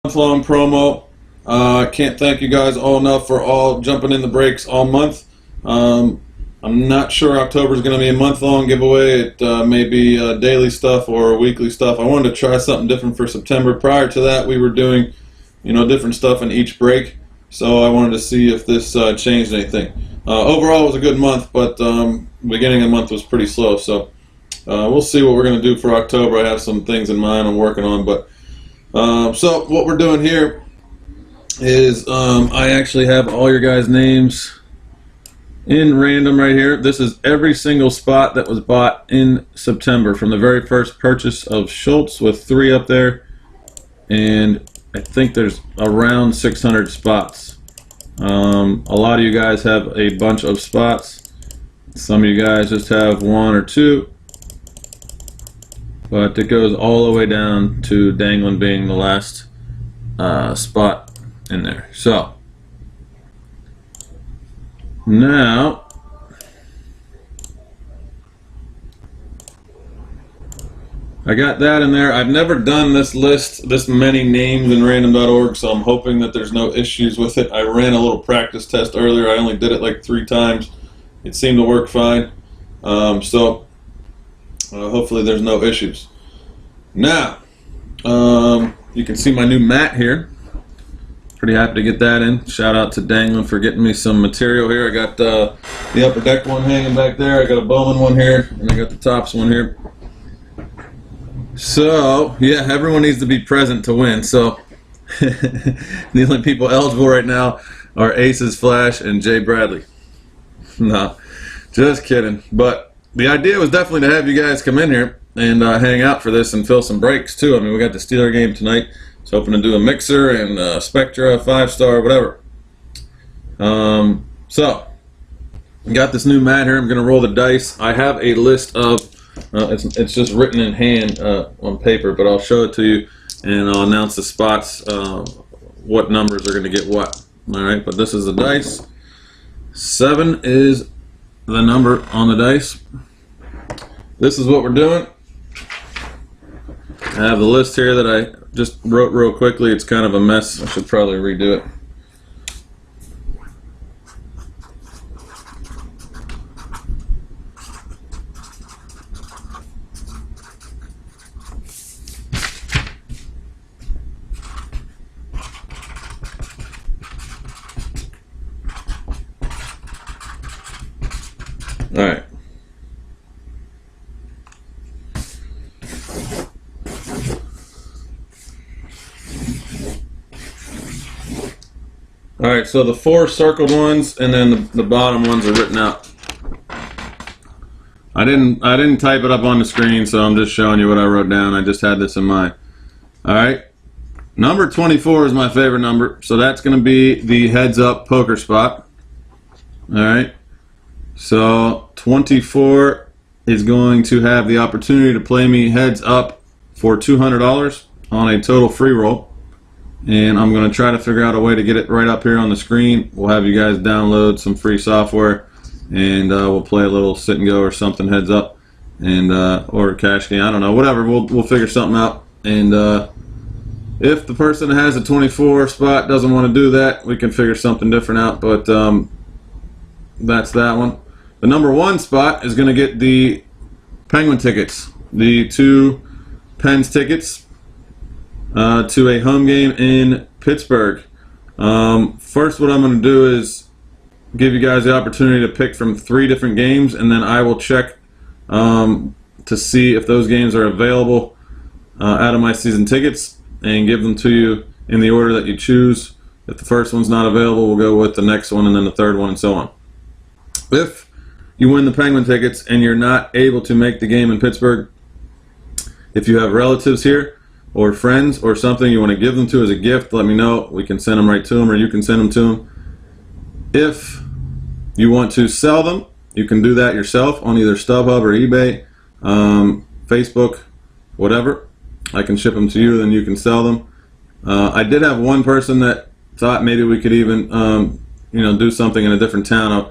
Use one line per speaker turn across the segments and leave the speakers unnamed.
Month-long promo. I can't thank you guys all enough for all jumping in the breaks all month. I'm not sure October is going to be a month-long giveaway. It may be daily stuff or weekly stuff. I wanted to try something different for September. Prior to that, we were doing, different stuff in each break. So I wanted to see if this changed anything. Overall, it was a good month, but beginning of the month was pretty slow. So we'll see what we're going to do for October. I have some things in mind I'm working on, but so what we're doing here is I actually have all your guys' names in random right here. This is every single spot that was bought in September from the very first purchase of Schultz with 3 up there, and I think there's around 600 spots. A lot of you guys have a bunch of spots. Some of you guys just have 1 or 2. But it goes all the way down to Danglin being the last spot in there. So now I got that in there. I've never done this list, this many names in random.org, so I'm hoping that there's no issues with it. I ran a little practice test earlier. I only did it like 3 times. It seemed to work fine. Hopefully there's no issues. Now, you can see my new mat here. Pretty happy to get that in. Shout out to Danglin for getting me some material here. I got the upper deck one hanging back there. I got a Bowman one here, and I got the tops one here. So, yeah, everyone needs to be present to win. So, the only people eligible right now are Aces Flash and Jay Bradley. No, just kidding. But the idea was definitely to have you guys come in here and hang out for this and fill some breaks too. I mean, we got the Steeler game tonight. So hoping to do a mixer and Spectra, 5-star, whatever. So we got this new mat here. I'm going to roll the dice. I have a list of, it's just written in hand on paper, but I'll show it to you and I'll announce the spots, what numbers are going to get what. All right, but this is the dice. 7 is the number on the dice. This is what we're doing. I have the list here that I just wrote real quickly. It's kind of a mess. I should probably redo it. All right. All right, so the 4 circled ones and then the bottom ones are written out. I didn't type it up on the screen, so I'm just showing you what I wrote down. I just had this in mind. All right, number 24 is my favorite number, so that's going to be the heads up poker spot. All right, so 24 is going to have the opportunity to play me heads up for $200 on a total free roll. And I'm going to try to figure out a way to get it right up here on the screen. We'll have you guys download some free software, and we'll play a little sit and go or something heads up, and or cash game. I don't know, whatever. We'll figure something out. And if the person that has a 24 spot doesn't want to do that, we can figure something different out. But that's that one. The number 1 spot is going to get the Penguin tickets, the 2 Pens tickets. To a home game in Pittsburgh. First, what I'm going to do is give you guys the opportunity to pick from 3 different games, and then I will check to see if those games are available out of my season tickets and give them to you in the order that you choose. If the first one's not available, we'll go with the next one and then the third one and so on. If you win the Penguin tickets and you're not able to make the game in Pittsburgh, if you have relatives here or friends or something you want to give them to as a gift, let me know. We can send them right to them, or you can send them to them. If you want to sell them, you can do that yourself on either StubHub or eBay, Facebook, whatever. I can ship them to you, then you can sell them. I did have one person that thought maybe we could even do something in a different town.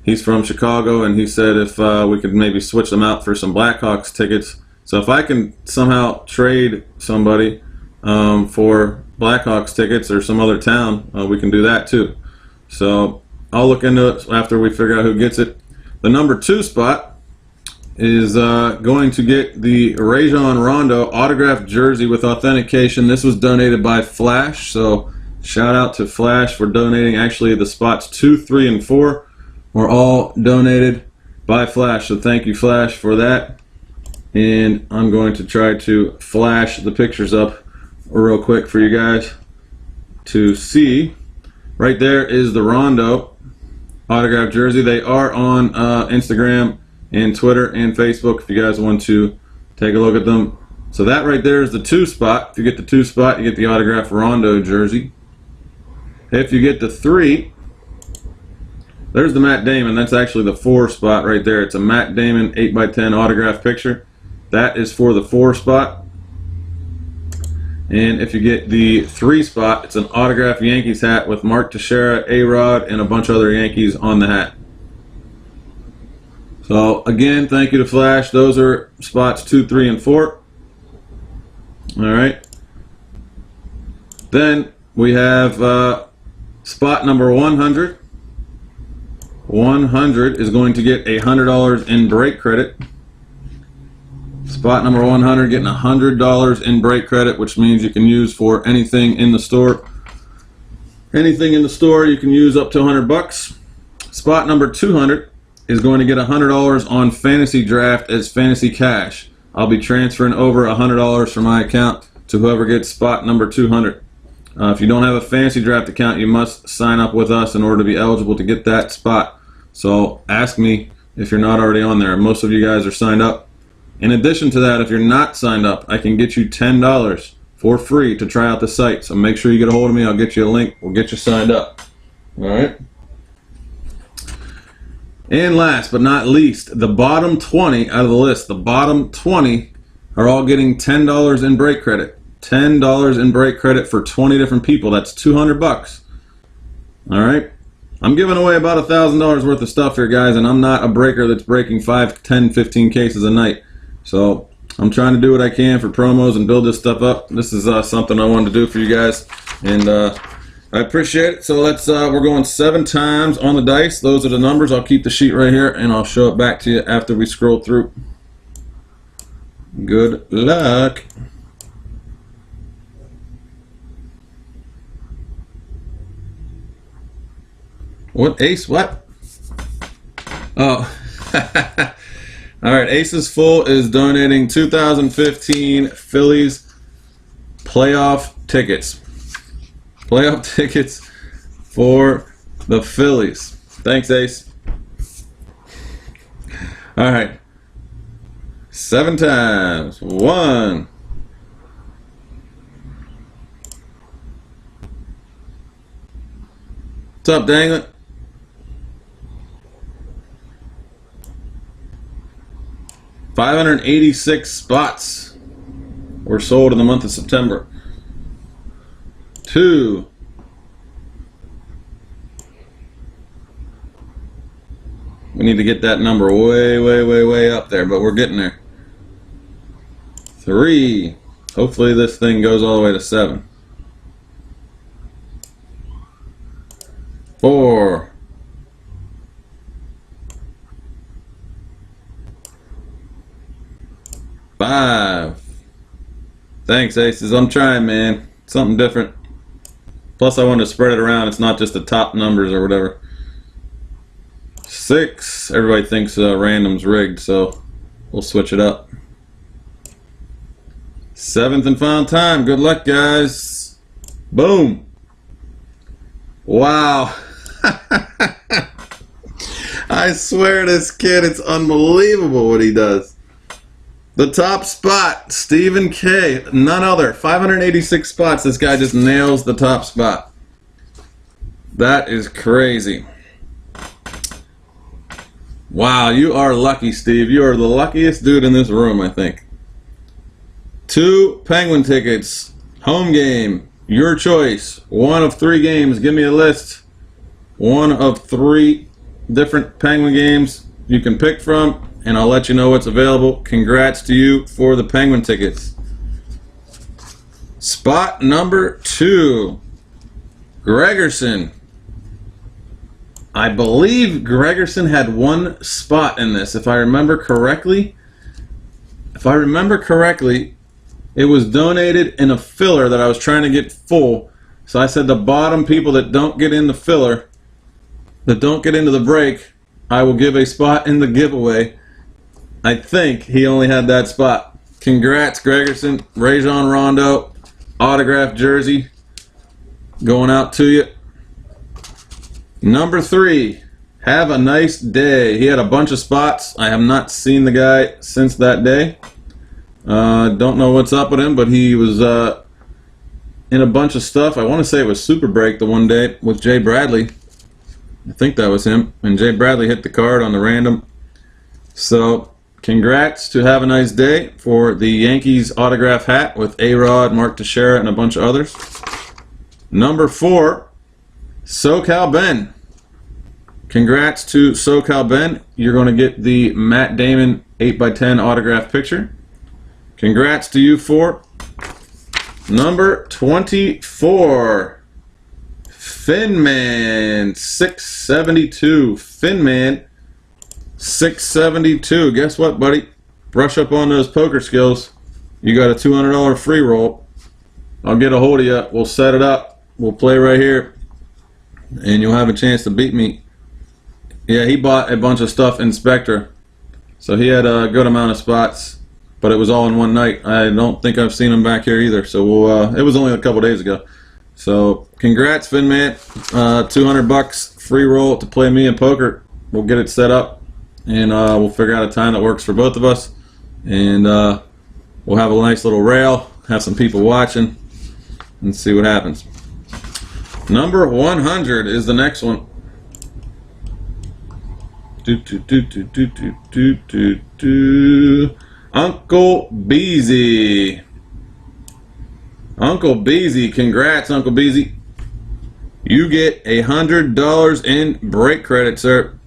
He's from Chicago, and he said if we could maybe switch them out for some Blackhawks tickets. So if I can somehow trade somebody for Blackhawks tickets or some other town, we can do that too. So I'll look into it after we figure out who gets it. The number 2 spot is going to get the Rajon Rondo autographed jersey with authentication. This was donated by Flash, so shout out to Flash for donating. Actually, the spots 2, 3, and 4 were all donated by Flash, so thank you, Flash, for that. And I'm going to try to flash the pictures up real quick for you guys to see. Right there is the Rondo autographed jersey. They are on Instagram and Twitter and Facebook if you guys want to take a look at them. So that right there is the 2 spot. If you get the 2 spot, you get the autographed Rondo jersey. If you get the 3, there's the Matt Damon. That's actually the 4 spot right there. It's a Matt Damon 8x10 autographed picture. That is for the 4 spot. And if you get the 3 spot, it's an autographed Yankees hat with Mark Teixeira, A-Rod, and a bunch of other Yankees on the hat. So again, thank you to Flash. Those are spots 2, 3, and 4. All right. Then we have spot number 100. 100 is going to get $100 in break credit. Spot number 100 getting $100 in break credit, which means you can use for anything in the store. Anything in the store you can use up to $100. Spot number 200 is going to get $100 on Fantasy Draft as fantasy cash. I'll be transferring over $100 from my account to whoever gets spot number 200. If you don't have a Fantasy Draft account, you must sign up with us in order to be eligible to get that spot. So ask me if you're not already on there. Most of you guys are signed up. In addition to that, if you're not signed up, I can get you $10 for free to try out the site. So make sure you get a hold of me. I'll get you a link. We'll get you signed up. All right. And last but not least, the bottom 20 out of the list, the bottom 20 are all getting $10 in break credit. $10 in break credit for 20 different people. That's $200. All right. I'm giving away about $1,000 worth of stuff here, guys, and I'm not a breaker that's breaking 5, 10, 15 cases a night. So I'm trying to do what I can for promos and build this stuff up. This is something I wanted to do for you guys, and I appreciate it. So we're going 7 times on the dice. Those are the numbers. I'll keep the sheet right here, and I'll show it back to you after we scroll through. Good luck. What, Ace? What? Oh. All right, Aces Full is donating 2015 Phillies playoff tickets. Playoff tickets for the Phillies. Thanks, Ace. All right. 7 times. 1. What's up, Danglet? 586 spots were sold in the month of September. 2. We need to get that number way up there, but we're getting there. 3. Hopefully this thing goes all the way to 7. 4. 5. Thanks, Aces. I'm trying, man. Something different. Plus, I wanted to spread it around. It's not just the top numbers or whatever. 6. Everybody thinks random's rigged, so we'll switch it up. 7th and final time. Good luck, guys. Boom. Wow. I swear this kid, it's unbelievable what he does. The top spot, Stephen K. None other. 586 spots. This guy just nails the top spot. That is crazy. Wow, you are lucky, Steve. You are the luckiest dude in this room, I think. 2 Penguin tickets. Home game. Your choice. 1 of 3 games. Give me a list. 1 of 3 different Penguin games you can pick from, and I'll let you know what's available. Congrats to you for the Penguin tickets. Spot number 2, Gregerson. I believe Gregerson had 1 spot in this, if I remember correctly. If I remember correctly, it was donated in a filler that I was trying to get full. So I said the bottom people that don't get in the filler, that don't get into the break, I will give a spot in the giveaway. I think he only had that spot. Congrats, Gregerson. Rajon Rondo, autographed jersey, going out to you. Number 3, have a nice day. He had a bunch of spots. I have not seen the guy since that day. Don't know what's up with him, but he was in a bunch of stuff. I want to say it was Super Break the one day with Jay Bradley. I think that was him. And Jay Bradley hit the card on the random. So, congrats to Have a Nice Day for the Yankees autograph hat with A-Rod, Mark Teixeira, and a bunch of others. Number 4, SoCal Ben. Congrats to SoCal Ben. You're going to get the Matt Damon 8x10 autograph picture. Congrats to you 4. Number 24, Finman 672. Finman 672. Guess what, buddy? Brush up on those poker skills. You got a $200 free roll. I'll get a hold of you. We'll set it up. We'll play right here, and you'll have a chance to beat me. Yeah, he bought a bunch of stuff in Spectra, so he had a good amount of spots, but it was all in one night. I don't think I've seen him back here either, so we'll, it was only a couple days ago. So congrats, Finman. $200 free roll to play me in poker. We'll get it set up, and we'll figure out a time that works for both of us, and we'll have a nice little rail, have some people watching, and see what happens. Number 100 is the next one. Uncle Beezy. Uncle Beezy, congrats, Uncle Beezy. You get $100 in break credit, sir.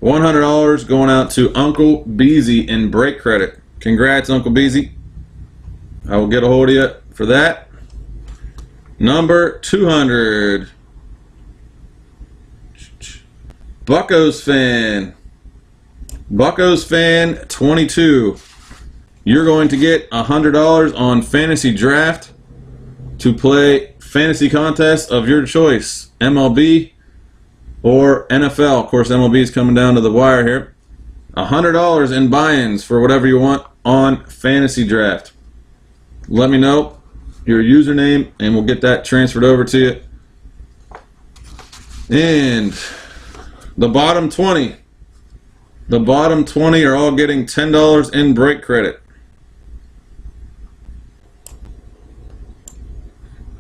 $100 going out to Uncle Beezy in break credit. Congrats, Uncle Beezy. I will get a hold of you for that. Number 200. Buckos fan. Buckos fan 22. You're going to get $100 on Fantasy Draft to play fantasy contests of your choice, MLB or NFL. Of course, MLB is coming down to the wire here. $100 in buy-ins for whatever you want on Fantasy Draft. Let me know your username, and we'll get that transferred over to you. And the bottom 20. The bottom 20 are all getting $10 in break credit.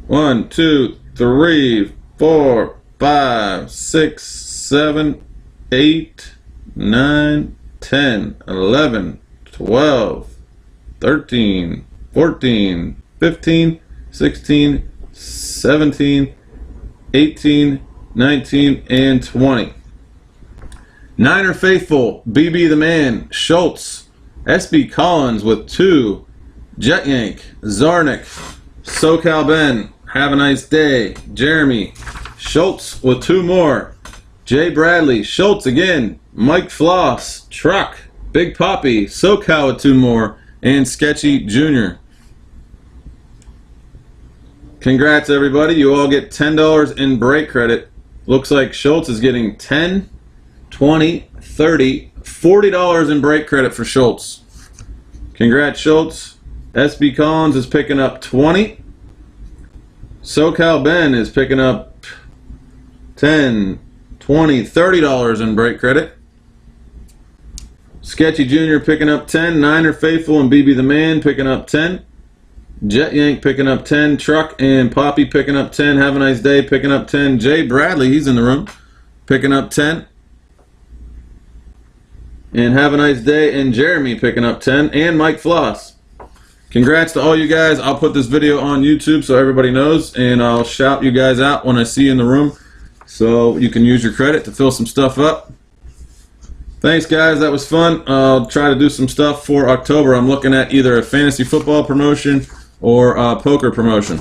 1, 2, 3, 4, 5, 6, 7, 8, 9, 10, 11, 12, 13, 14, 15, 16, 17, 18, 19, and 20. Niner Faithful, BB the Man, Schultz, SB Collins with 2, Jet Yank, Zarnik, SoCal Ben, Have a Nice Day, Jeremy, Schultz with 2 more, Jay Bradley, Schultz again, Mike Floss, Truck, Big Poppy, SoCal with 2 more, and Sketchy Jr. Congrats, everybody. You all get $10 in break credit. Looks like Schultz is getting 10, 20, 30, $40 in break credit for Schultz. Congrats, Schultz. SB Collins is picking up 20. SoCal Ben is picking up 10, 20, $30 in break credit. Sketchy Jr. picking up 10. Niner Faithful and BB the Man picking up 10. Jet Yank picking up 10. Truck and Poppy picking up 10. Have a Nice Day picking up 10. Jay Bradley, he's in the room, picking up 10. And Have a Nice Day and Jeremy picking up 10. And Mike Floss. Congrats to all you guys. I'll put this video on YouTube so everybody knows, and I'll shout you guys out when I see you in the room so you can use your credit to fill some stuff up. Thanks, guys. That was fun. I'll try to do some stuff for October. I'm looking at either a fantasy football promotion or poker promotion.